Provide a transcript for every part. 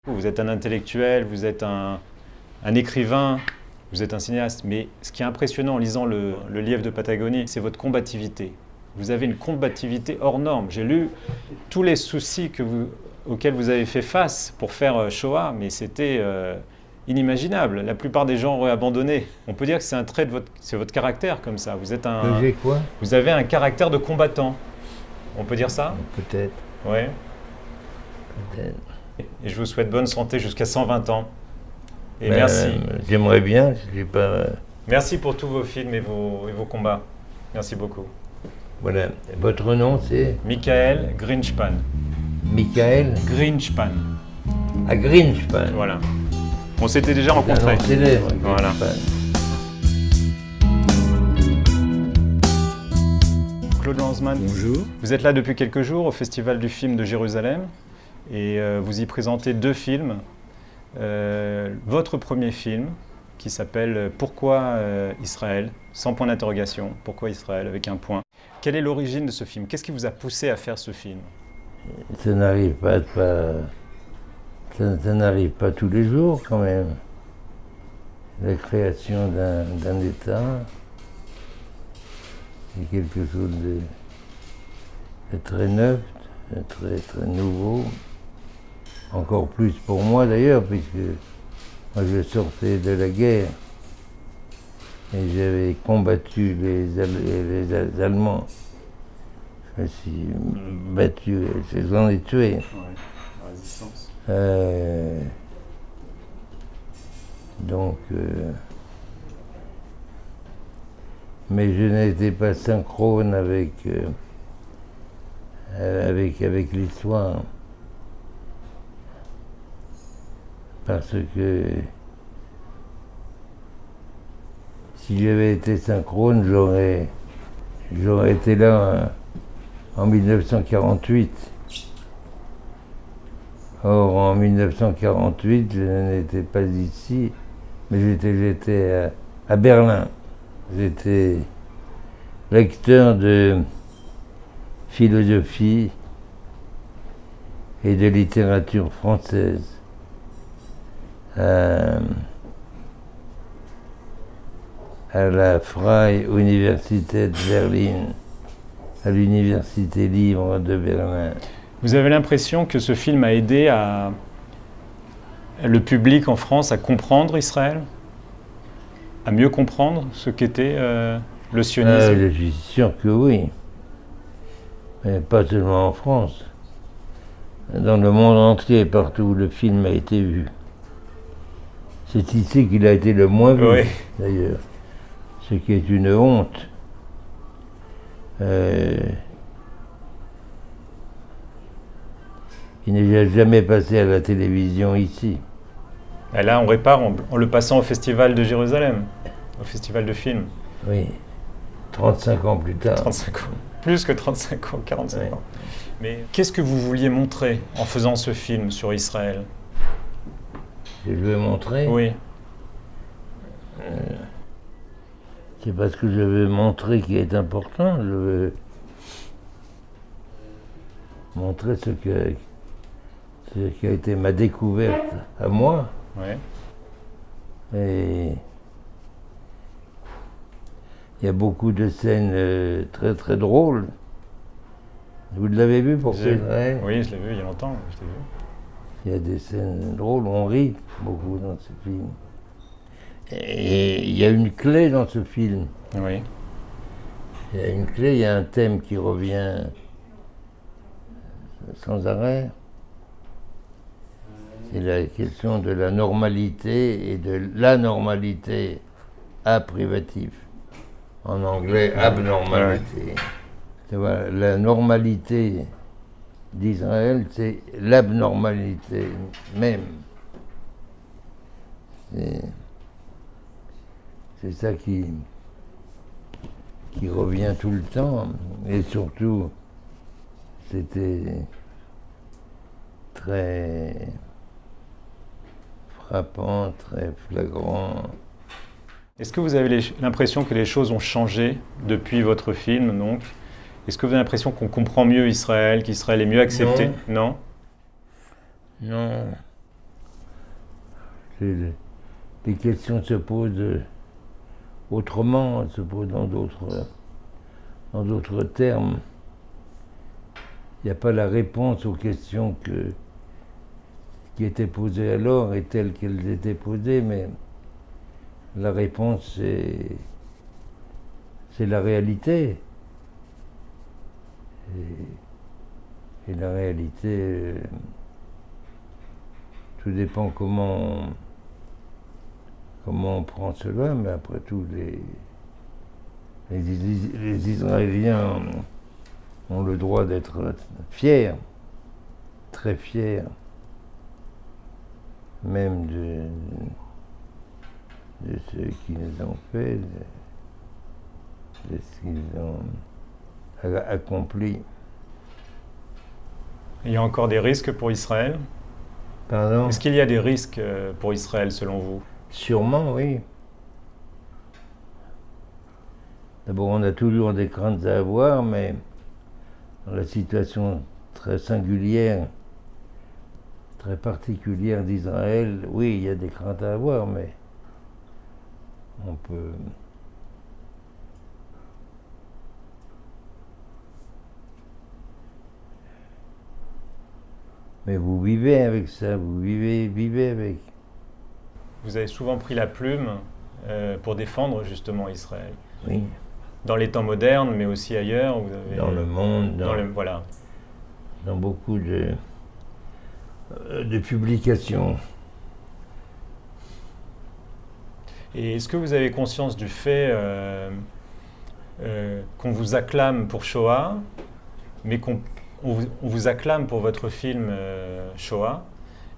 Vous êtes un intellectuel, vous êtes un écrivain, vous êtes un cinéaste. Mais ce qui est impressionnant en lisant le Lièvre de Patagonie, c'est votre combativité. Vous avez une combativité hors norme. J'ai lu tous les soucis auxquels vous avez fait face pour faire Shoah, mais c'était inimaginable. La plupart des gens auraient abandonné. On peut dire que c'est un trait de votre caractère comme ça. Vous avez un caractère de combattant. On peut dire ça? Peut-être. Ouais. Peut-être. Et je vous souhaite bonne santé jusqu'à 120 ans. Et merci. J'aimerais bien, je sais pas. Merci pour tous vos films et vos combats. Merci beaucoup. Voilà. Votre nom, c'est Michael Greenspan. Michael Greenspan. à Greenspan. Voilà. On s'était déjà rencontrés. Un nom célèbre, Voilà. Greenspan. Claude Lanzmann. Bonjour. Vous êtes là depuis quelques jours au Festival du film de Jérusalem et vous y présentez 2 films. Votre premier film qui s'appelle Pourquoi Israël, sans point d'interrogation, Pourquoi Israël avec un point. Quelle est l'origine de ce film? Qu'est-ce qui vous a poussé à faire ce film? Ça n'arrive pas tous les jours quand même. La création d'un État, c'est quelque chose de très neuf, de très nouveau. Encore plus pour moi d'ailleurs, puisque moi je sortais de la guerre et j'avais combattu les Allemands. Je me suis battu, je les en ai tués. Ouais, la résistance. Mais je n'étais pas synchrone avec l'histoire. Parce que si j'avais été synchrone, j'aurais été là en 1948. Or, en 1948, je n'étais pas ici, mais j'étais à Berlin. J'étais lecteur de philosophie et de littérature française à la Freie Universität Berlin, à l'Université libre de Berlin. Vous avez l'impression que ce film a aidé le public en France à comprendre Israël? À mieux comprendre ce qu'était le sionisme? Je suis sûr que oui. Mais pas seulement en France. Dans le monde entier, partout où le film a été vu. C'est ici qu'il a été le moins vu, Oui. d'ailleurs. Ce qui est une honte. Il n'est jamais passé à la télévision ici. Et là, on répare en le passant au Festival de Jérusalem, au Festival de films. Oui, 35 ans plus tard. 35 ans. Plus que 35 ans, 45 Ouais. ans. Mais qu'est-ce que vous vouliez montrer en faisant ce film sur Israël? Je veux montrer. Oui. C'est parce que je veux montrer qui est important. Je veux montrer ce qui a été ma découverte à moi. Ouais. Et il y a beaucoup de scènes très très drôles. Vous l'avez vu pour Oui, Israël? je l'ai vu il y a longtemps. Je l'ai vu. Il y a des scènes drôles, on rit beaucoup dans ce film. Et il y a une clé dans ce film. Oui. Il y a une clé, il y a un thème qui revient sans arrêt. C'est la question de la normalité et de l'anormalité privatif. En anglais, abnormalité. Voilà, la normalité d'Israël, c'est l'abnormalité même. C'est ça qui revient tout le temps. Et surtout, c'était très frappant, très flagrant. Est-ce que vous avez l'impression que les choses ont changé depuis votre film, donc? Est-ce que vous avez l'impression qu'on comprend mieux Israël, qu'Israël est mieux accepté? Non. Non. Les questions se posent autrement, se posent dans d'autres termes. Il n'y a pas la réponse aux questions qui étaient posées alors et telles qu'elles étaient posées, mais la réponse, c'est la réalité. Et la réalité, tout dépend comment on prend cela, mais après tout, les Israéliens ont le droit d'être fiers, très fiers, même de ce qu'ils ont fait, de ce qu'ils ont accompli. Il y a encore des risques pour Israël? Pardon? Est-ce qu'il y a des risques pour Israël selon vous? Sûrement, oui. D'abord, on a toujours des craintes à avoir, mais dans la situation très singulière, très particulière d'Israël, oui, il y a des craintes à avoir, mais on peut... Mais vous vivez avec ça, vous vivez avec. Vous avez souvent pris la plume pour défendre justement Israël. Oui. Dans les temps modernes, mais aussi ailleurs. Vous avez, dans le monde, voilà. Dans beaucoup de publications. Et est-ce que vous avez conscience du fait qu'on vous acclame pour Shoah, mais on vous acclame pour votre film Shoah,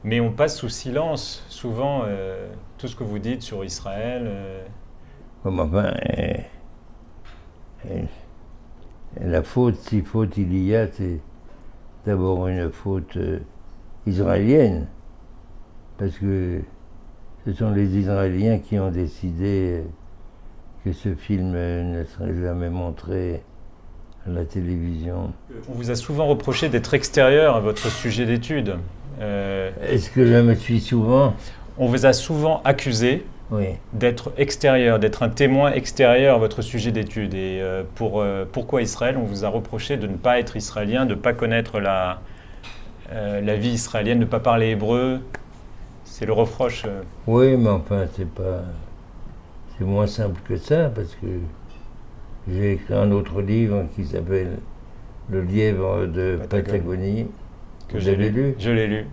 mais on passe sous silence souvent tout ce que vous dites sur Israël? Comme enfin, la faute, si faute il y a, c'est d'abord une faute israélienne, parce que ce sont les Israéliens qui ont décidé que ce film ne serait jamais montré à la télévision. On vous a souvent reproché d'être extérieur à votre sujet d'étude. Est-ce que je me suis souvent? On vous a souvent accusé oui. d'être extérieur, d'être un témoin extérieur à votre sujet d'étude. Et pourquoi Israël? On vous a reproché de ne pas être israélien, de ne pas connaître la vie israélienne, de ne pas parler hébreu. C'est le reproche. Oui, mais enfin, c'est moins simple que ça, parce que j'ai écrit un autre livre qui s'appelle Le lièvre de Patagonie. Que j'ai lu. Je l'ai lu.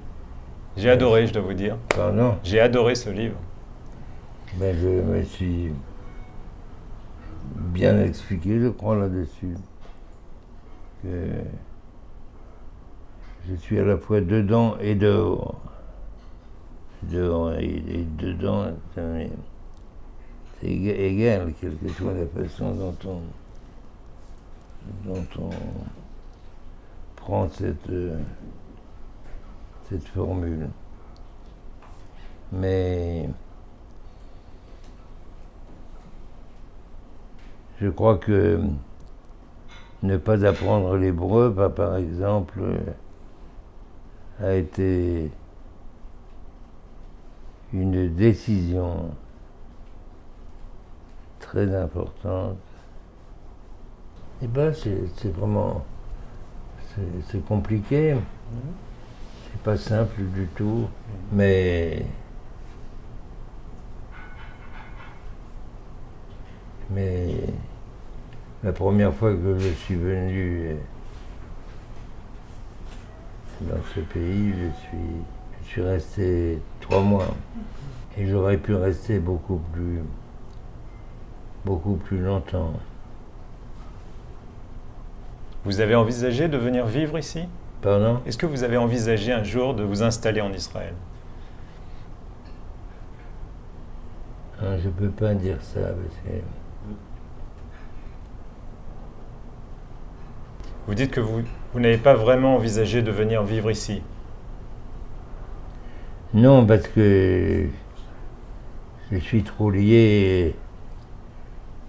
J'ai adoré, je dois vous dire. Pardon? J'ai adoré ce livre. Ben, je me suis bien expliqué, je crois, là-dessus. Que je suis à la fois dedans et dehors. Dehors et dedans, c'est égal, quelle que soit la façon dont on prend cette formule. Mais je crois que ne pas apprendre l'hébreu, par exemple, a été une décision très importante. Et ben c'est vraiment c'est compliqué, c'est pas simple du tout, mais la première fois que je suis venu dans ce pays, je suis resté 3 mois. Et j'aurais pu rester beaucoup plus longtemps. Vous avez envisagé de venir vivre ici? Pardon? Est-ce que vous avez envisagé un jour de vous installer en Israël? Je ne peux pas dire ça parce que... Vous dites que vous n'avez pas vraiment envisagé de venir vivre ici? Non, parce que je suis trop lié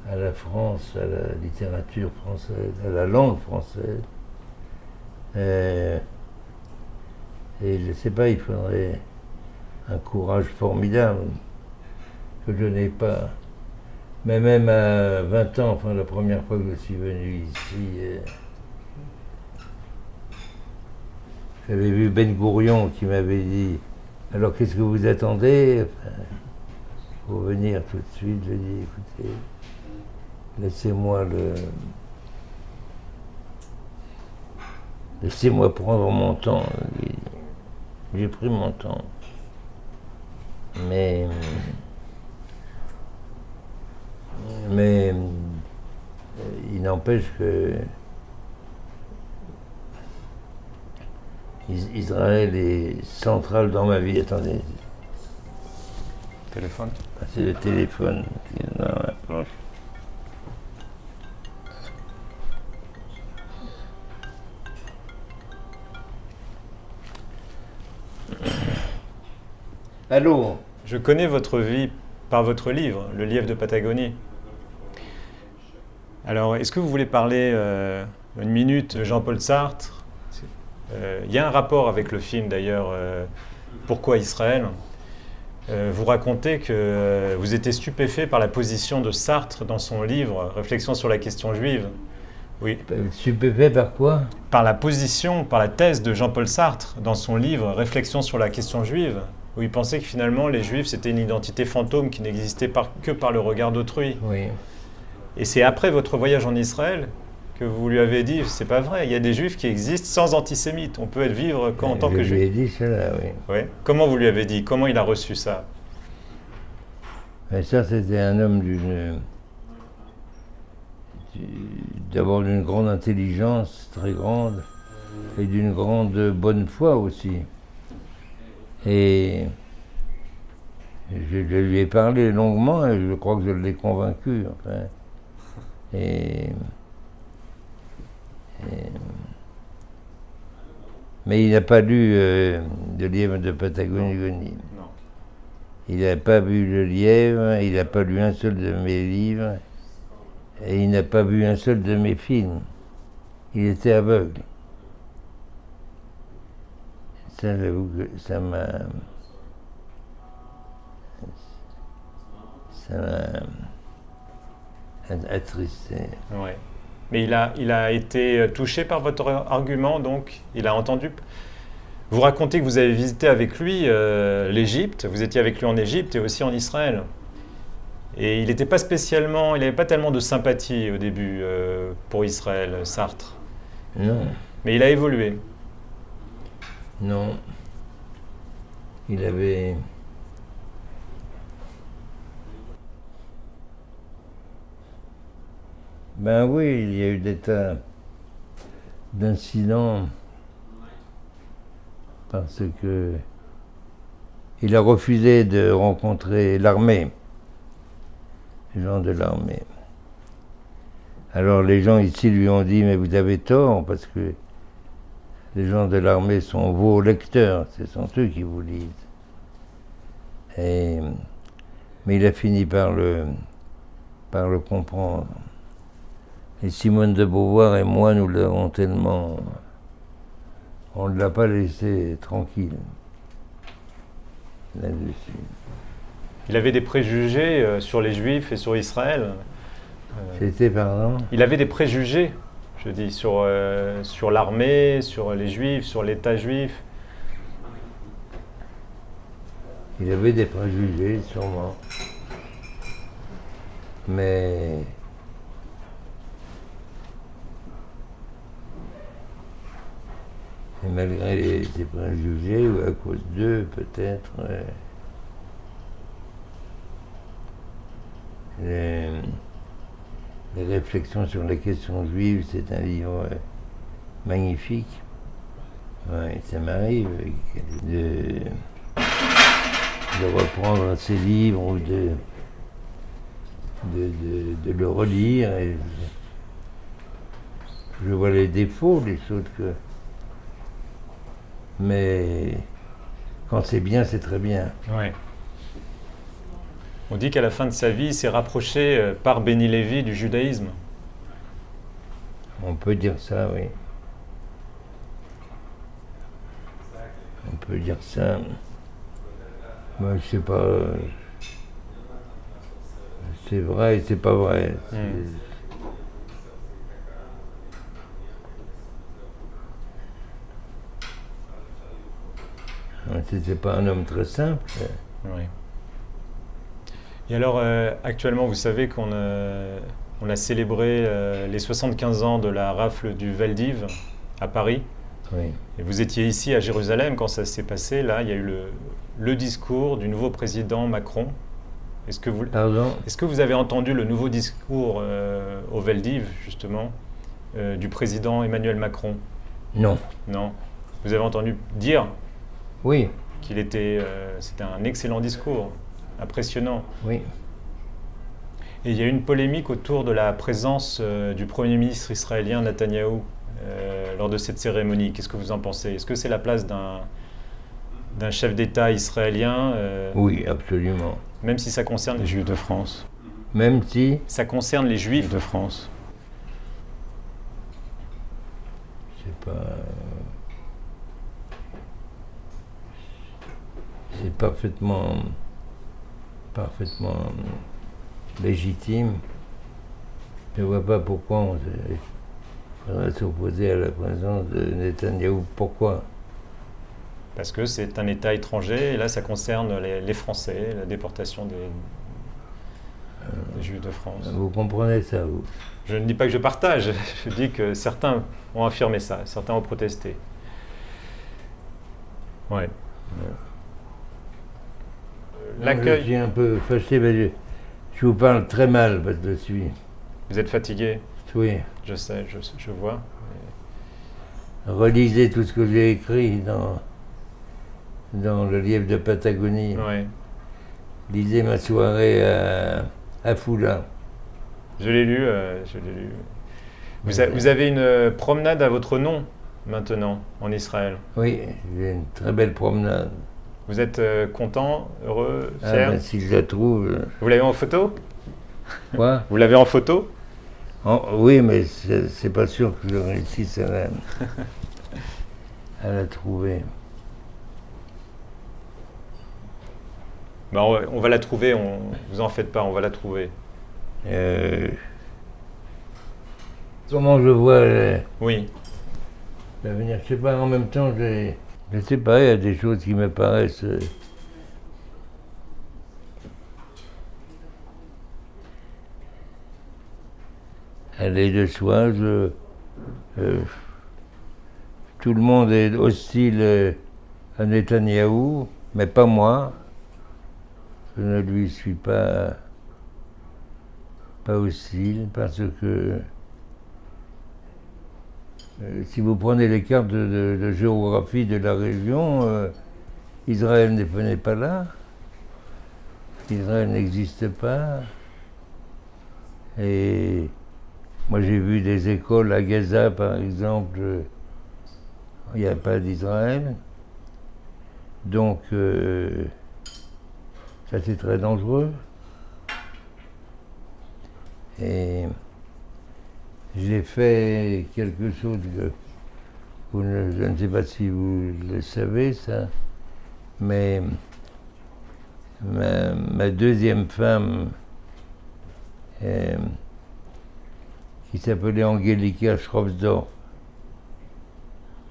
à la France, à la littérature française, à la langue française. Et je ne sais pas, il faudrait un courage formidable que je n'ai pas. Mais même à 20 ans, enfin la première fois que je suis venu ici, j'avais vu Ben Gourion qui m'avait dit « Alors qu'est-ce que vous attendez ?» Pour venir tout de suite, j'ai dit « Écoutez, laissez-moi prendre mon temps. » J'ai pris mon temps. Mais il n'empêche que Israël est central dans ma vie. Attendez, Téléphone. c'est le téléphone qui est dans la planche. Allô? Je connais votre vie par votre livre, Le Lièvre de Patagonie. Alors, est-ce que vous voulez parler une minute de Jean-Paul Sartre? Il y a un rapport avec le film d'ailleurs, Pourquoi Israël? Vous racontez que vous étiez stupéfait par la position de Sartre dans son livre Réflexion sur la question juive. Oui. Stupéfait par quoi? Par la position, par la thèse de Jean-Paul Sartre dans son livre Réflexion sur la question juive, où il pensait que finalement les juifs c'était une identité fantôme qui n'existait que par le regard d'autrui. Oui. Et c'est après votre voyage en Israël que vous lui avez dit, c'est pas vrai, il y a des juifs qui existent sans antisémites, on peut vivre en tant que juif. Je lui ai juif. dit cela, oui. Ouais. Comment vous lui avez dit? Comment il a reçu ça? Mais ça, c'était un homme d'abord d'une grande intelligence, très grande, et d'une grande bonne foi aussi. Et je lui ai parlé longuement et je crois que je l'ai convaincu. Enfin. Mais il n'a pas lu Le Lièvre de Patagonie. Non. Il n'a pas vu Le Lièvre, il n'a pas lu un seul de mes livres, et il n'a pas vu un seul de mes films. Il était aveugle. Ça, j'avoue que ça m'a attristé. Ouais. Mais il a été touché par votre argument, donc il a entendu. Vous racontez que vous avez visité avec lui l'Égypte, vous étiez avec lui en Égypte et aussi en Israël. Et il n'avait pas tellement de sympathie au début pour Israël, Sartre. Non. Mais il a évolué. Non. Il avait... Ben oui, il y a eu des tas d'incidents parce que il a refusé de rencontrer l'armée, les gens de l'armée. Alors les gens ici lui ont dit « Mais vous avez tort, parce que les gens de l'armée sont vos lecteurs, ce sont eux qui vous lisent. » Mais il a fini par le comprendre. Et Simone de Beauvoir et moi, nous l'avons tellement... On ne l'a pas laissé tranquille là-dessus. Il avait des préjugés sur les Juifs et sur Israël. C'était, pardon? Il avait des préjugés, je dis, sur l'armée, sur les Juifs, sur l'État juif. Il avait des préjugés, sûrement. Mais... Et malgré ces préjugés, ou à cause d'eux, peut-être, les réflexions sur la question juive, c'est un livre magnifique. Ouais, ça m'arrive de reprendre ces livres ou de le relire. Et je vois les défauts, les choses que... Mais quand c'est bien, c'est très bien. Ouais. On dit qu'à la fin de sa vie, il s'est rapproché par Béni Lévy du judaïsme. On peut dire ça, oui. On peut dire ça. Moi, je sais pas. C'est vrai et c'est pas vrai. C'était pas un homme très simple. Oui. Et alors, actuellement, vous savez qu'on on a célébré les 75 ans de la rafle du Vel d'Hiv à Paris. Oui. Et vous étiez ici à Jérusalem quand ça s'est passé. Là, il y a eu le discours du nouveau président Macron. Pardon? Est-ce que vous avez entendu le nouveau discours au Vel d'Hiv, justement, du président Emmanuel Macron? Non. Non. Vous avez entendu dire Oui. c'était un excellent discours, impressionnant. Oui. Et il y a eu une polémique autour de la présence du Premier ministre israélien Netanyahou lors de cette cérémonie. Qu'est-ce que vous en pensez? Est-ce que c'est la place d'un chef d'État israélien Oui, absolument. même si ça concerne les Juifs de France? Même si, Ça concerne les Juifs de France. c'est pas. C'est parfaitement légitime. Je ne vois pas pourquoi on faudrait s'opposer à la présence de Netanyahou. Pourquoi? Parce que c'est un État étranger, et là ça concerne les Français, la déportation des Juifs de France. Vous comprenez ça, vous? Je ne dis pas que je partage, je dis que certains ont affirmé ça, certains ont protesté. Ouais. Je L'accueil. suis un peu fâché, mais je vous parle très mal parce que je suis. Vous êtes fatigué, Oui. je sais, je vois. Relisez tout ce que j'ai écrit dans le livre de Patagonie. Ouais. Lisez ma soirée à Foula. Je l'ai lu, je l'ai lu. Vous avez une promenade à votre nom maintenant en Israël. Oui, j'ai une très belle promenade. Vous êtes content, heureux, Ah, fier? ben, si je la trouve. Vous l'avez en photo? Quoi? Vous l'avez en photo? Oui, mais c'est pas sûr que je réussisse à la trouver. Ben, on va la trouver, vous en faites pas, on va la trouver. Comment je vois Oui. l'avenir? Je sais pas, en même temps, je sais pas, il y a des choses qui me paraissent. Aller de soi, tout le monde est hostile à Netanyahou, mais pas moi. Je ne lui suis pas hostile parce que si vous prenez les cartes de géographie de la région, Israël n'est pas là. Israël n'existe pas. Et moi j'ai vu des écoles à Gaza par exemple, il n'y a pas d'Israël. Donc ça c'est très dangereux. Et j'ai fait quelque chose que je ne sais pas si vous le savez ça, mais ma deuxième femme, qui s'appelait Angelika Schropsdorf,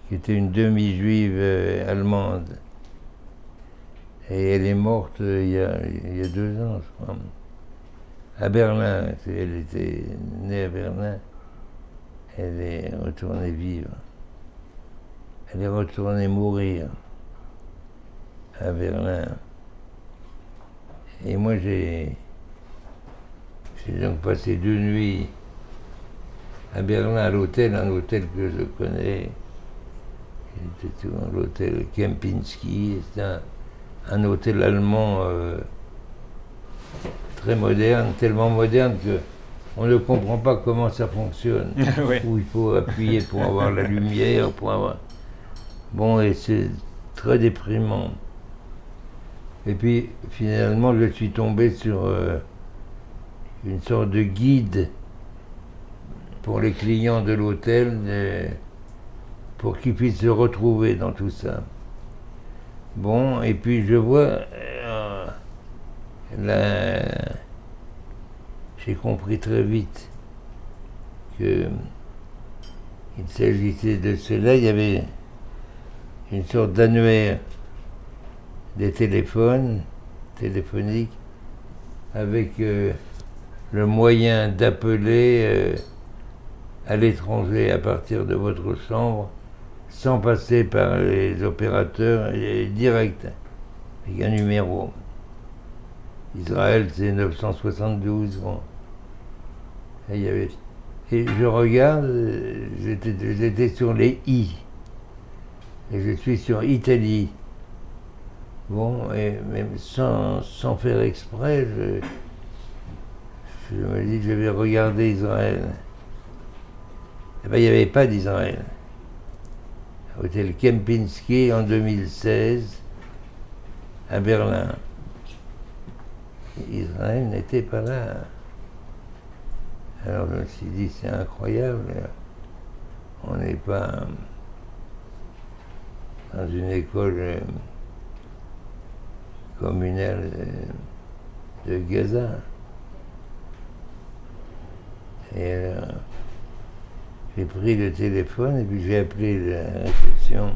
qui était une demi-juive allemande, et elle est morte il y a 2 ans, je crois, à Berlin. Elle était née à Berlin. Elle est retournée vivre. Elle est retournée mourir à Berlin. Et moi, j'ai donc passé 2 nuits à Berlin, à l'hôtel, un hôtel que je connais. C'était l'hôtel Kempinski. C'était un hôtel allemand très moderne, tellement moderne que on ne comprend pas comment ça fonctionne. Oui. Où il faut appuyer pour avoir la lumière, pour avoir. Bon, et c'est très déprimant. Et puis, finalement, je suis tombé sur une sorte de guide pour les clients de l'hôtel, pour qu'ils puissent se retrouver dans tout ça. Bon, et puis je vois là, j'ai compris très vite que il s'agissait de cela. Il y avait une sorte d'annuaire des téléphoniques, avec le moyen d'appeler à l'étranger à partir de votre chambre, sans passer par les opérateurs, et direct, avec un numéro. Israël, c'est 972. Bon. Et je regarde, j'étais sur les I. Et je suis sur Italie. Bon, et même sans faire exprès, je me dis que je vais regarder Israël. Eh bien, il n'y avait pas d'Israël. Hôtel Kempinski en 2016, à Berlin. Israël n'était pas là. Alors je me suis dit, c'est incroyable, on n'est pas dans une école communale de Gaza. Et alors, j'ai pris le téléphone et puis j'ai appelé la réception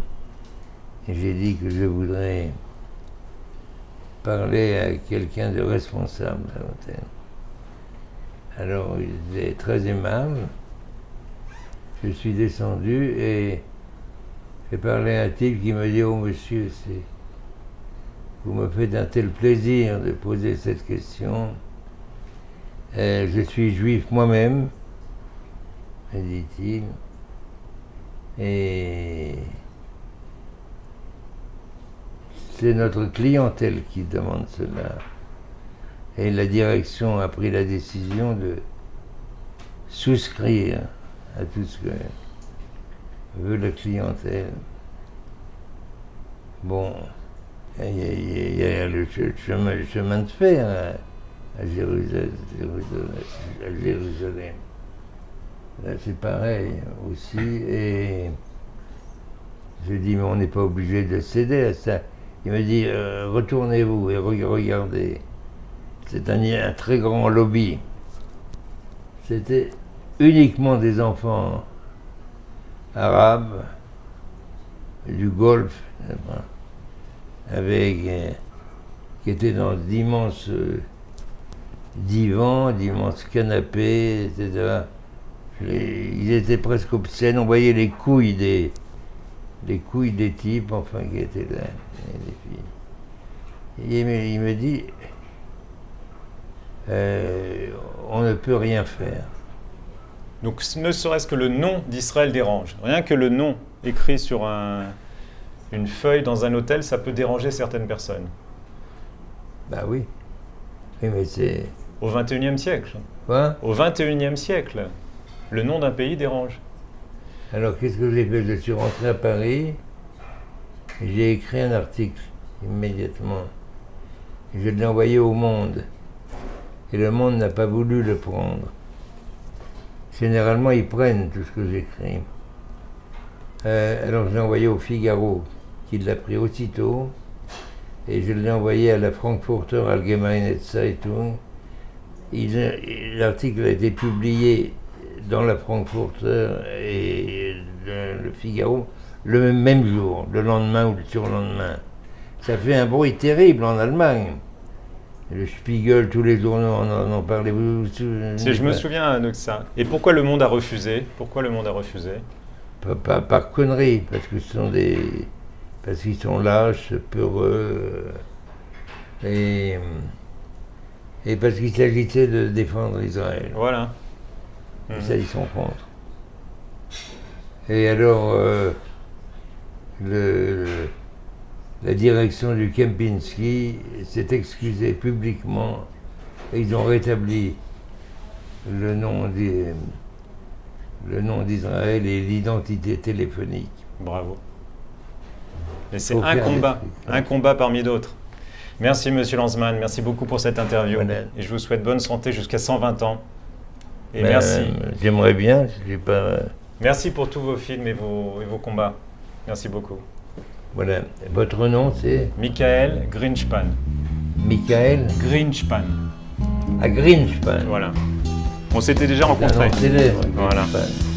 et j'ai dit que je voudrais parler à quelqu'un de responsable à l'hôtel. Alors il était très aimable. Je suis descendu et j'ai parlé à un type qui me dit « Oh monsieur, vous me faites un tel plaisir de poser cette question. Je suis juif moi-même, me dit-il, et c'est notre clientèle qui demande cela. Et la direction a pris la décision de souscrire à tout ce que veut la clientèle. Bon, il y a le chemin de fer à Jérusalem. Là, c'est pareil aussi. Et je dis, mais on n'est pas obligé de céder à ça. Il me dit, retournez-vous et regardez. C'est un très grand lobby. C'était uniquement des enfants arabes, du Golfe, avec, qui étaient dans d'immenses divans, d'immenses canapés, etc. Ils étaient presque obscènes. On voyait les couilles des types, enfin, qui étaient là, les filles. Et il me dit, on ne peut rien faire. Donc ne serait-ce que le nom d'Israël dérange. Rien que le nom écrit sur une feuille dans un hôtel, ça peut déranger certaines personnes. Bah oui. Oui, mais c'est... Au XXIe siècle. Quoi ? Au XXIe siècle, le nom d'un pays dérange. Alors qu'est-ce que j'ai fait ? Je suis rentré à Paris, et j'ai écrit un article immédiatement. Et je l'ai envoyé au Monde. Et le Monde n'a pas voulu le prendre. Généralement, ils prennent tout ce que j'écris. Alors je l'ai envoyé au Figaro, qui l'a pris aussitôt. Et je l'ai envoyé à la Frankfurter Allgemeine Zeitung. L'article a été publié dans la Frankfurter et le Figaro le même jour, le lendemain ou le surlendemain. Ça fait un bruit terrible en Allemagne. Le Spiegel, tous les journaux en ont parlé. Je me souviens de ça. Et pourquoi le Monde a refusé ? Pourquoi le Monde a refusé ? Par connerie, parce que parce qu'ils sont lâches, peureux, et parce qu'il s'agissait de défendre Israël. Voilà. Et ça, ils sont contre. Et alors, la direction du Kempinski s'est excusée publiquement et ils ont rétabli le nom d'Israël et l'identité téléphonique. Bravo. Et c'est un combat parmi d'autres. Merci Monsieur Lanzmann, merci beaucoup pour cette interview. Voilà. Et je vous souhaite bonne santé jusqu'à 120 ans. Et merci. J'aimerais bien, je n'ai pas... Merci pour tous vos films et vos combats. Merci beaucoup. Voilà. Votre nom, c'est ? Michael Greenspan. Michael Greenspan. à Greenspan. Voilà. On s'était déjà C'est un rencontrés. nom célèbre, Voilà. Greenspan.